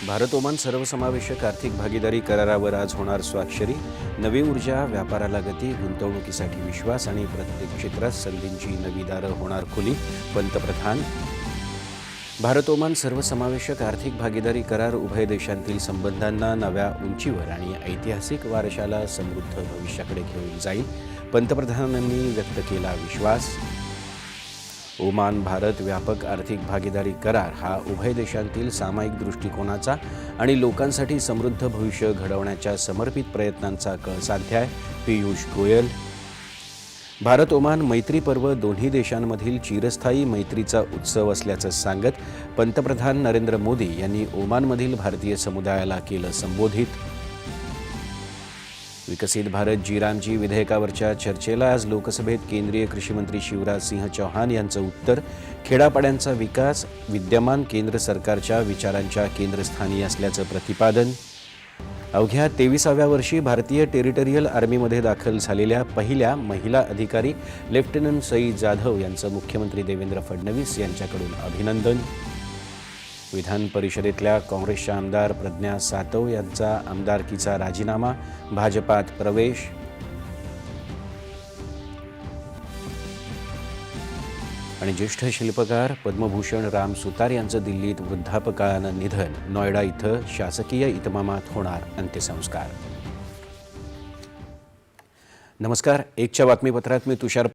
Bharat Oman सर्वसमावेशक आर्थिक भागीदारी करारावर आज होणार स्वाक्षरी। नवी ऊर्जा, व्यापाराला गती, गुंतवणुकीसाठी विश्वास आणि प्रत्येक क्षेत्रात संधींची नवी दारं होणार खुली। पंतप्रधान। भारत ओमान सर्वसमावेशक आर्थिक भागीदारी करार उभय देशांतील संबंधांना नव्या उंचीवर आणि ऐतिहासिक वारशाला समृद्ध भविष्याकडे घेऊन जाईल। पंतप्रधानांनी व्यक्त केला विश्वास। ओमान भारत व्यापक आर्थिक भागीदारी करार हा उभय देशांतील सामायिक दृष्टिकोनाचा आणि लोकांसाठी समृद्ध भविष्य घडवण्याच्या समर्पित प्रयत्नांचा कळसाध्य आहे। पीयूष गोयल। भारत ओमान मैत्री पर्व दोन्ही देशांमधील चिरस्थायी मैत्रीचा उत्सव असल्याचं सांगत पंतप्रधान नरेंद्र मोदी यांनी ओमानमधील भारतीय समुदायाला केलं संबोधित। विकसित भारत जी विधेयकावरच्या चर्चेला आज लोकसभेत केंद्रीय कृषी मंत्री शिवराज सिंह चौहान यांचं उत्तर। खेड्यापाड्यांचा विकास विद्यमान केंद्र सरकारच्या विचारांच्या केंद्रस्थानी असल्याचं प्रतिपादन। अवघ्या 23व्या वर्षी भारतीय टेरिटोरियल आर्मीमध्ये दाखल झालेल्या पहिल्या महिला अधिकारी लेफ्टनंट सई जाधव यांचं मुख्यमंत्री देवेंद्र फडणवीस यांच्याकडून अभिनंदन। विधान परिषदेतल्या काँग्रेसच्या आमदार प्रज्ञा सातव यांचा आमदारकीचा राजीनामा, भाजपात प्रवेश। आणि ज्येष्ठ शिल्पकार पद्मभूषण राम सुतार यांचं दिल्लीत वृद्धापकाळानं निधन। नोएडा इथं शासकीय इतमामात होणार अंत्यसंस्कार। नमस्कार, एकच्या बातमीपत्रात मी तुषार